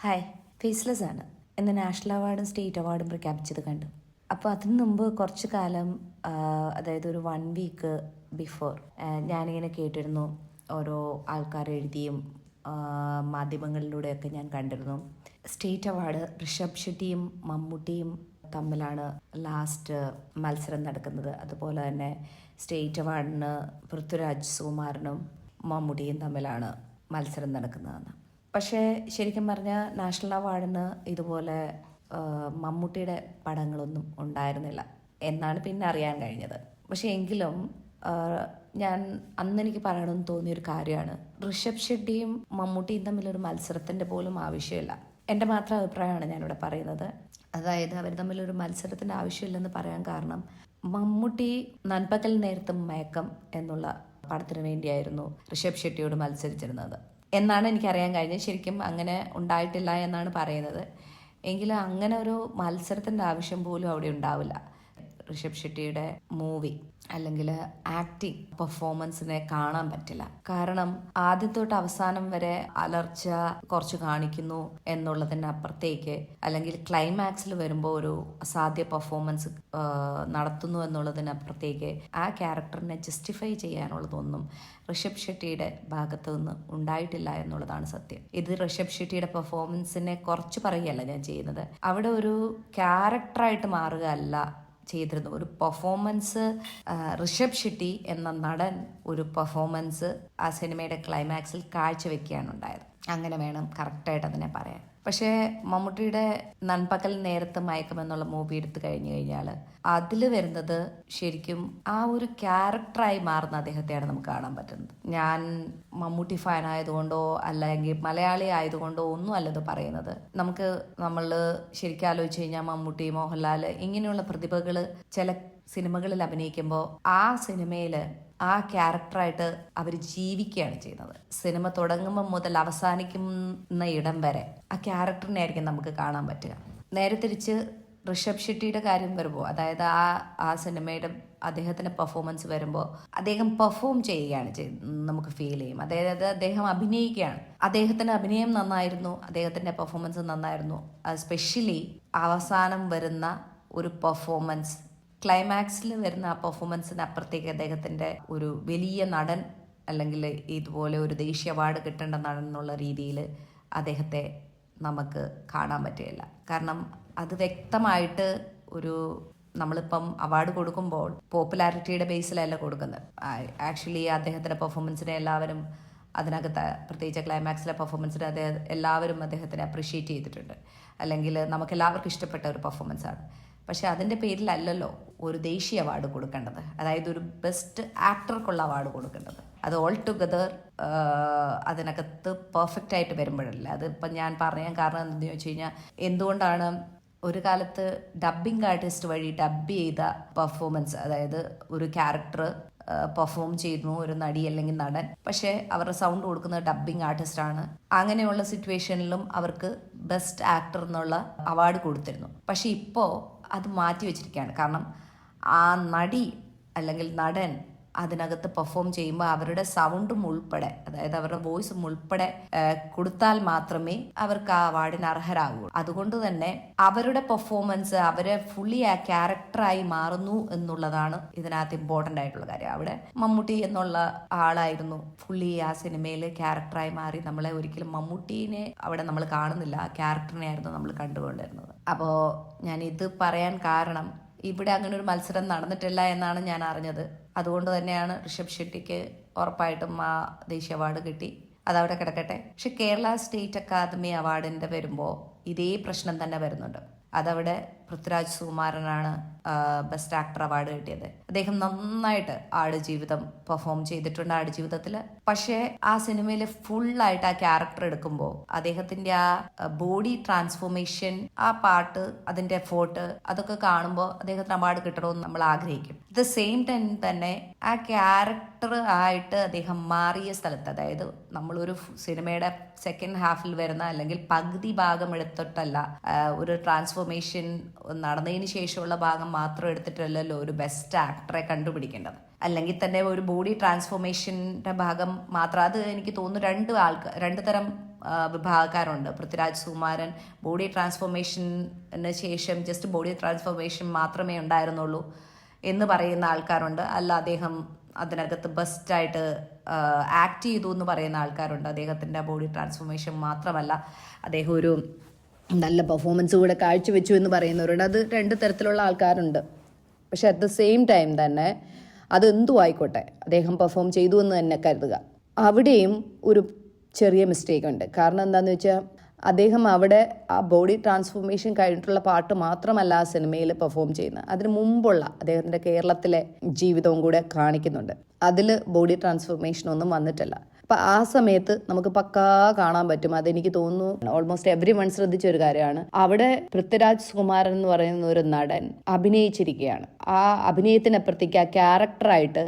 Hi, faceless ആണ് ഇന്ന് national അവാർഡും സ്റ്റേറ്റ് അവാർഡും പ്രഖ്യാപിച്ചത് കണ്ടു. അപ്പോൾ അതിന് മുമ്പ് കുറച്ച് കാലം, അതായത് ഒരു 1 വീക്ക് ബിഫോർ, ഞാനിങ്ങനെ കേട്ടിരുന്നു. ഓരോ ആൾക്കാർ എഴുതിയും മാധ്യമങ്ങളിലൂടെയൊക്കെ ഞാൻ കണ്ടിരുന്നു. സ്റ്റേറ്റ് അവാർഡ് ഋഷഭ് ഷെട്ടിയും മമ്മൂട്ടിയും തമ്മിലാണ് ലാസ്റ്റ് മത്സരം നടക്കുന്നത്. അതുപോലെ തന്നെ സ്റ്റേറ്റ് അവാർഡിന് പൃഥ്വിരാജ് സുകുമാരനും മമ്മൂട്ടിയും തമ്മിലാണ് മത്സരം നടക്കുന്നതെന്ന്. പക്ഷേ ശരിക്കും പറഞ്ഞാൽ നാഷണൽ അവാർഡിന് ഇതുപോലെ മമ്മൂട്ടിയുടെ പടങ്ങളൊന്നും ഉണ്ടായിരുന്നില്ല എന്നാണ് പിന്നെ അറിയാൻ കഴിഞ്ഞത്. പക്ഷേ എങ്കിലും ഞാൻ അന്നെനിക്ക് പറയണമെന്ന് തോന്നിയൊരു കാര്യമാണ്, ഋഷഭ് ഷെട്ടിയും മമ്മൂട്ടിയും തമ്മിലൊരു മത്സരത്തിൻ്റെ പോലും ആവശ്യമില്ല. എൻ്റെ മാത്രം അഭിപ്രായമാണ് ഞാനിവിടെ പറയുന്നത്. അതായത് അവർ തമ്മിലൊരു മത്സരത്തിൻ്റെ ആവശ്യമില്ലെന്ന് പറയാൻ കാരണം, മമ്മൂട്ടി നൻപകൽ നേരത്തും മയക്കം എന്നുള്ള പടത്തിന് വേണ്ടിയായിരുന്നു ഋഷഭ് ഷെട്ടിയോട് മത്സരിച്ചിരുന്നത് എന്നാണ് എനിക്കറിയാൻ കഴിഞ്ഞത്. ശരിക്കും അങ്ങനെ ഉണ്ടായിട്ടില്ല എന്നാണ് പറയുന്നത്. എങ്കിലും അങ്ങനെ ഒരു മത്സരത്തിൻ്റെ ആവശ്യം പോലും അവിടെ ഉണ്ടാവില്ല. ഋഷഭ് ഷെട്ടിയുടെ മൂവി അല്ലെങ്കിൽ ആക്ടിങ് പെർഫോമൻസിനെ കാണാൻ പറ്റില്ല. കാരണം ആദ്യം തൊട്ട് അവസാനം വരെ അലർച്ച കുറച്ച് കാണിക്കുന്നു എന്നുള്ളതിനപ്പുറത്തേക്ക്, അല്ലെങ്കിൽ ക്ലൈമാക്സിൽ വരുമ്പോൾ ഒരു അസാധ്യ പെർഫോമൻസ് നടത്തുന്നു എന്നുള്ളതിനപ്പുറത്തേക്ക് ആ ക്യാരക്ടറിനെ ജസ്റ്റിഫൈ ചെയ്യാനുള്ളതൊന്നും ഋഷഭ് ഷെട്ടിയുടെ ഭാഗത്തു നിന്ന് ഉണ്ടായിട്ടില്ല എന്നുള്ളതാണ് സത്യം. ഇത് ഋഷഭ് ഷെട്ടിയുടെ പെർഫോമൻസിനെ കുറച്ച് പറയുകയല്ല ഞാൻ ചെയ്യുന്നത്, അവിടെ ഒരു ക്യാരക്ടറായിട്ട് മാറുകയല്ല ചെയ്തിരുന്നു. ഒരു പെർഫോമൻസ്, ഋഷഭ് ഷെട്ടി എന്ന നടൻ ഒരു പെർഫോമൻസ് ആ സിനിമയുടെ ക്ലൈമാക്സിൽ കാഴ്ചവെക്കുകയാണ് ഉണ്ടായത്. അങ്ങനെ വേണം കറക്റ്റായിട്ട് അതിനെ പറയാൻ. പക്ഷേ മമ്മൂട്ടിയുടെ നൻപകൽ നേരത്ത് മയക്കമെന്നുള്ള മൂവി എടുത്തു കഴിഞ്ഞാൽ അതിൽ വരുന്നത് ശരിക്കും ആ ഒരു ക്യാരക്ടറായി മാറുന്ന അദ്ദേഹത്തെയാണ് നമുക്ക് കാണാൻ പറ്റുന്നത്. ഞാൻ മമ്മൂട്ടി ഫാൻ ആയതുകൊണ്ടോ അല്ലെങ്കിൽ മലയാളി ആയതുകൊണ്ടോ ഒന്നും അല്ലത് പറയുന്നത്. നമ്മൾ ശരിക്കും ആലോചിച്ച് കഴിഞ്ഞാൽ മമ്മൂട്ടി, മോഹൻലാൽ ഇങ്ങനെയുള്ള പ്രതിഭകൾ ചില സിനിമകളിൽ അഭിനയിക്കുമ്പോൾ ആ സിനിമയിൽ ആ ക്യാരക്ടറായിട്ട് അവർ ജീവിക്കുകയാണ് ചെയ്യുന്നത്. സിനിമ തുടങ്ങുമ്പോൾ മുതൽ അവസാനിക്കുന്ന ഇടം വരെ ആ ക്യാരക്ടറിനെ ആയിരിക്കും നമുക്ക് കാണാൻ പറ്റുക. നേരെ തിരിച്ച് ഋഷഭ് ഷെട്ടിയുടെ കാര്യം വരുമ്പോൾ, അതായത് ആ സിനിമയുടെ അദ്ദേഹത്തിൻ്റെ പെർഫോമൻസ് വരുമ്പോൾ അദ്ദേഹം പെർഫോം ചെയ്യുകയാണ് നമുക്ക് ഫീൽ ചെയ്യും. അതായത് അദ്ദേഹം അഭിനയിക്കുകയാണ്. അദ്ദേഹത്തിൻ്റെ അഭിനയം നന്നായിരുന്നു, അദ്ദേഹത്തിൻ്റെ പെർഫോമൻസ് നന്നായിരുന്നു. സ്പെഷ്യലി അവസാനം വരുന്ന ഒരു പെർഫോമൻസ്, ക്ലൈമാക്സിൽ വരുന്ന ആ പെർഫോമൻസിന് അപ്പുറത്തേക്ക് അദ്ദേഹത്തിൻ്റെ ഒരു വലിയ നടൻ അല്ലെങ്കിൽ ഇതുപോലെ ഒരു ദേശീയ അവാർഡ് കിട്ടേണ്ട നടൻ എന്നുള്ള രീതിയിൽ അദ്ദേഹത്തെ നമുക്ക് കാണാൻ പറ്റുകയില്ല. കാരണം അത് വ്യക്തമായിട്ട് നമ്മളിപ്പം അവാർഡ് കൊടുക്കുമ്പോൾ പോപ്പുലാരിറ്റിയുടെ ബേസിലല്ല കൊടുക്കുന്നത്. ആക്ച്വലി അദ്ദേഹത്തിൻ്റെ പെർഫോമൻസിനെ എല്ലാവരും അതിനകത്ത്, പ്രത്യേകിച്ച് ക്ലൈമാക്സിലെ പെർഫോമൻസിനെ എല്ലാവരും അദ്ദേഹത്തിനെ അപ്രിഷ്യേറ്റ് ചെയ്തിട്ടുണ്ട്, അല്ലെങ്കിൽ നമുക്ക് എല്ലാവർക്കും ഇഷ്ടപ്പെട്ട ഒരു പെർഫോമൻസാണ്. പക്ഷെ അതിൻ്റെ പേരിലല്ലല്ലോ ഒരു ദേശീയ അവാർഡ് കൊടുക്കേണ്ടത്, അതായത് ഒരു ബെസ്റ്റ് ആക്ടർക്കുള്ള അവാർഡ് കൊടുക്കേണ്ടത്. അത് ഓൾ ടുഗദർ അതിനകത്ത് പെർഫെക്റ്റ് ആയിട്ട് വരുമ്പോഴല്ല. അതിപ്പം ഞാൻ പറയാൻ കാരണം എന്താണെന്ന് ചോദിച്ചു കഴിഞ്ഞാൽ, എന്തുകൊണ്ടാണ് ഒരു കാലത്ത് ഡബ്ബിംഗ് ആർട്ടിസ്റ്റ് വഴി ഡബ് ചെയ്ത പെർഫോമൻസ്, അതായത് ഒരു ക്യാരക്ടർ പെർഫോം ചെയ്യുന്നു ഒരു നടി അല്ലെങ്കിൽ നടൻ, പക്ഷേ അവരുടെ സൗണ്ട് കൊടുക്കുന്നത് ഡബ്ബിംഗ് ആർട്ടിസ്റ്റാണ്. അങ്ങനെയുള്ള സിറ്റുവേഷനിലും അവർക്ക് ബെസ്റ്റ് ആക്ടർ എന്നുള്ള അവാർഡ് കൊടുത്തിരുന്നു. പക്ഷെ ഇപ്പോൾ അത് മാറ്റി വെച്ചിരിക്കുകയാണ്. കാരണം ആ നടി അല്ലെങ്കിൽ നടൻ അതിനകത്ത് പെർഫോം ചെയ്യുമ്പോൾ അവരുടെ സൗണ്ടും ഉൾപ്പെടെ, അതായത് അവരുടെ വോയിസും ഉൾപ്പെടെ കൊടുത്താൽ മാത്രമേ അവർക്ക് ആ അവാർഡിന് അർഹരാകുള്ളൂ. അതുകൊണ്ട് തന്നെ അവരുടെ പെർഫോമൻസ് അവരെ ഫുള്ളി ആ ക്യാരക്ടറായി മാറുന്നു എന്നുള്ളതാണ് ഇതിനകത്ത് ഇമ്പോർട്ടൻ്റ് ആയിട്ടുള്ള കാര്യം. അവിടെ മമ്മൂട്ടി എന്നുള്ള ആളായിരുന്നു ഫുള്ളി ആ സിനിമയിൽ ക്യാരക്ടറായി മാറി. നമ്മളെ ഒരിക്കലും മമ്മൂട്ടീനെ അവിടെ നമ്മൾ കാണുന്നില്ല, ആ ക്യാരക്ടറിനെ ആയിരുന്നു നമ്മൾ കണ്ടുകൊണ്ടിരുന്നത്. അപ്പോൾ ഞാൻ ഇത് പറയാൻ കാരണം, ഇവിടെ അങ്ങനെ ഒരു മത്സരം നടന്നിട്ടില്ല എന്നാണ് ഞാൻ അറിഞ്ഞത്. അതുകൊണ്ട് തന്നെയാണ് ഋഷഭ് ഷെട്ടിക്ക് ഉറപ്പായിട്ടും ആ ദേശീയ അവാർഡ് കിട്ടി. അതവിടെ കിടക്കട്ടെ. പക്ഷെ കേരള സ്റ്റേറ്റ് അക്കാദമി അവാർഡിൻ്റെ വരുമ്പോൾ ഇതേ പ്രശ്നം തന്നെ വരുന്നുണ്ട്. അതവിടെ പൃഥ്വിരാജ് സുകുമാരനാണ് ബെസ്റ്റ് ആക്ടർ അവാർഡ് കിട്ടിയത്. അദ്ദേഹം നന്നായിട്ട് ആടുജീവിതം പെർഫോം ചെയ്തിട്ടുണ്ട്, ആടുജീവിതത്തിൽ. പക്ഷേ ആ സിനിമയിൽ ഫുള്ളായിട്ട് ആ ക്യാരക്ടർ എടുക്കുമ്പോൾ അദ്ദേഹത്തിൻ്റെ ആ ബോഡി ട്രാൻസ്ഫോർമേഷൻ, ആ പാട്ട്, അതിൻ്റെ എഫോർട്ട്, അതൊക്കെ കാണുമ്പോൾ അദ്ദേഹത്തിന് അവാർഡ് കിട്ടണമെന്ന് നമ്മൾ ആഗ്രഹിക്കും. അറ്റ് ദ സെയിം ടൈം തന്നെ ആ ക്യാരക്ടർ ആയിട്ട് അദ്ദേഹം മാറിയ സ്ഥലത്ത്, അതായത് നമ്മളൊരു സിനിമയുടെ സെക്കൻഡ് ഹാഫിൽ വരുന്ന അല്ലെങ്കിൽ പകുതി ഭാഗം എടുത്തിട്ടല്ല ഒരു ട്രാൻസ്ഫോർമേഷൻ നടന്നതിന് ശേഷമുള്ള ഭാഗം മാത്രം എടുത്തിട്ടല്ലല്ലോ ഒരു ബെസ്റ്റ് ആക്ടറെ കണ്ടുപിടിക്കേണ്ടത്. അല്ലെങ്കിൽ തന്നെ ഒരു ബോഡി ട്രാൻസ്ഫോർമേഷൻ്റെ ഭാഗം മാത്രം, അത് എനിക്ക് തോന്നുന്നു രണ്ട് തരം വിഭാഗക്കാരുണ്ട്. പൃഥ്വിരാജ് സുകുമാരൻ ബോഡി ട്രാൻസ്ഫോർമേഷന് ശേഷം ജസ്റ്റ് ബോഡി ട്രാൻസ്ഫോർമേഷൻ മാത്രമേ ഉണ്ടായിരുന്നുള്ളൂ എന്ന് പറയുന്ന ആൾക്കാരുണ്ട്. അല്ല, അദ്ദേഹം അതിനകത്ത് ബെസ്റ്റായിട്ട് ആക്ട് ചെയ്തു എന്ന് പറയുന്ന ആൾക്കാരുണ്ട്. അദ്ദേഹത്തിൻ്റെ ബോഡി ട്രാൻസ്ഫോർമേഷൻ മാത്രമല്ല, അദ്ദേഹം ഒരു നല്ല പെർഫോമൻസ് കൂടെ കാഴ്ചവെച്ചു എന്ന് പറയുന്നവരുണ്ട്. അത് രണ്ട് തരത്തിലുള്ള ആൾക്കാരുണ്ട്. പക്ഷെ അറ്റ് ദ സെയിം ടൈം തന്നെ അതെന്തു ആയിക്കോട്ടെ, അദ്ദേഹം പെർഫോം ചെയ്തു എന്ന് തന്നെ കരുതുക. അവിടെയും ഒരു ചെറിയ മിസ്റ്റേക്ക് ഉണ്ട്. കാരണം എന്താണെന്ന് വെച്ചാൽ അദ്ദേഹം അവിടെ ആ ബോഡി ട്രാൻസ്ഫോർമേഷൻ കഴിഞ്ഞിട്ടുള്ള പാട്ട് മാത്രമല്ല ആ സിനിമയിൽ പെർഫോം ചെയ്യുന്നത്. അതിന് മുമ്പുള്ള അദ്ദേഹത്തിൻ്റെ കേരളത്തിലെ ജീവിതവും കൂടെ കാണിക്കുന്നുണ്ട്. അതിൽ ബോഡി ട്രാൻസ്ഫോർമേഷൻ ഒന്നും വന്നിട്ടില്ല. അപ്പം ആ സമയത്ത് നമുക്ക് പക്കാ കാണാൻ പറ്റും. അതെനിക്ക് തോന്നുന്നു ഓൾമോസ്റ്റ് എവ്രി വൺ ശ്രദ്ധിച്ച ഒരു കാര്യമാണ്. അവിടെ പൃഥ്വിരാജ് സുകുമാരൻ എന്ന് പറയുന്ന ഒരു നടൻ അഭിനയിച്ചിരിക്കുകയാണ്. ആ അഭിനയത്തിനപ്പുറത്തേക്ക് ആ ക്യാരക്ടറായിട്ട്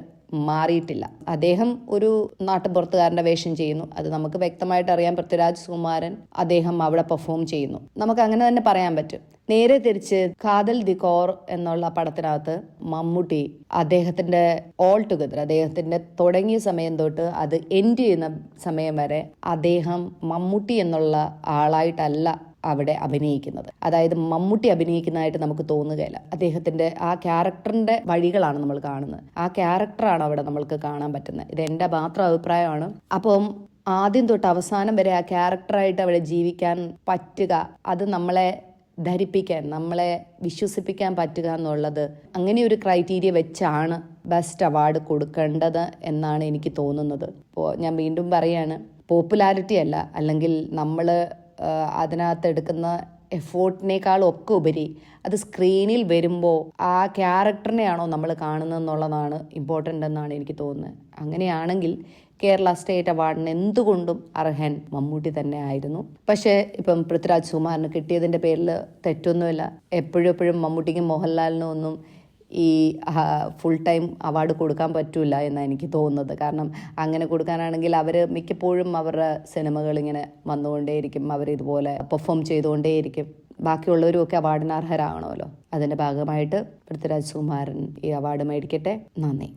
മാറിയിട്ടില്ല. അദ്ദേഹം ഒരു നാട്ടുപുറത്തുകാരൻ്റെ വേഷം ചെയ്യുന്നു. അത് നമുക്ക് വ്യക്തമായിട്ട് അറിയാം. പൃഥ്വിരാജ് സുകുമാരൻ അദ്ദേഹം അവിടെ പെർഫോം ചെയ്യുന്നു. നമുക്ക് അങ്ങനെ തന്നെ പറയാൻ പറ്റും. നേരെ തിരിച്ച് കാതൽ ദി കോർ എന്നുള്ള പടത്തിനകത്ത് മമ്മൂട്ടി അദ്ദേഹത്തിന്റെ ഓൾ ടുഗദർ, അദ്ദേഹത്തിന്റെ തുടങ്ങിയ സമയം തൊട്ട് അത് എൻഡ് ചെയ്യുന്ന സമയം വരെ അദ്ദേഹം മമ്മൂട്ടി എന്നുള്ള ആളായിട്ടല്ല അവിടെ അഭിനയിക്കുന്നത്. അതായത് മമ്മൂട്ടി അഭിനയിക്കുന്നതായിട്ട് നമുക്ക് തോന്നുകയില്ല. അദ്ദേഹത്തിന്റെ ആ ക്യാരക്ടറിന്റെ വഴികളാണ് നമ്മൾ കാണുന്നത്. ആ ക്യാരക്ടറാണ് അവിടെ നമ്മൾക്ക് കാണാൻ പറ്റുന്നത്. ഇത് എൻ്റെ മാത്രം അഭിപ്രായമാണ്. അപ്പം ആദ്യം തൊട്ട് അവസാനം വരെ ആ ക്യാരക്ടറായിട്ട് അവിടെ ജീവിക്കാൻ പറ്റുക, അത് നമ്മളെ ധരിപ്പിക്കാൻ, നമ്മളെ വിശ്വസിപ്പിക്കാൻ പറ്റുക എന്നുള്ളത്, അങ്ങനെ ഒരു ക്രൈറ്റീരിയ വെച്ചാണ് ബെസ്റ്റ് അവാർഡ് കൊടുക്കേണ്ടത് എന്നാണ് എനിക്ക് തോന്നുന്നത്. ഇപ്പോൾ ഞാൻ വീണ്ടും പറയാണ്, പോപ്പുലാരിറ്റി അല്ല, അല്ലെങ്കിൽ നമ്മൾ അതിനകത്ത് എടുക്കുന്ന എഫോർട്ടിനേക്കാളും ഒക്കെ ഉപരി അത് സ്ക്രീനിൽ വരുമ്പോൾ ആ ക്യാരക്ടറിനെയാണോ നമ്മൾ കാണുന്നതെന്നുള്ളതാണ് ഇമ്പോർട്ടൻ്റ് എന്നാണ് എനിക്ക് തോന്നുന്നത്. അങ്ങനെയാണെങ്കിൽ കേരള സ്റ്റേറ്റ് അവാർഡിന് എന്തുകൊണ്ടും അർഹൻ മമ്മൂട്ടി തന്നെ ആയിരുന്നു. പക്ഷേ ഇപ്പം പൃഥ്വിരാജ് സുകുമാരന് കിട്ടിയതിൻ്റെ പേരിൽ തെറ്റൊന്നുമില്ല. എപ്പോഴും മമ്മൂട്ടിക്കും മോഹൻലാലിനും ഒന്നും ഈ ഫുൾ ടൈം അവാർഡ് കൊടുക്കാൻ പറ്റില്ല എന്നാണ് എനിക്ക് തോന്നുന്നത്. കാരണം അങ്ങനെ കൊടുക്കാനാണെങ്കിൽ അവർ മിക്കപ്പോഴും അവരുടെ സിനിമകൾ ഇങ്ങനെ വന്നുകൊണ്ടേയിരിക്കും, അവരിതുപോലെ പെർഫോം ചെയ്തുകൊണ്ടേയിരിക്കും. ബാക്കിയുള്ളവരും ഒക്കെ അവാർഡിന് അർഹരാകണമല്ലോ. അതിൻ്റെ ഭാഗമായിട്ട് പൃഥ്വിരാജ് സുകുമാരൻ ഈ അവാർഡ് മേടിക്കട്ടെ. നന്ദി.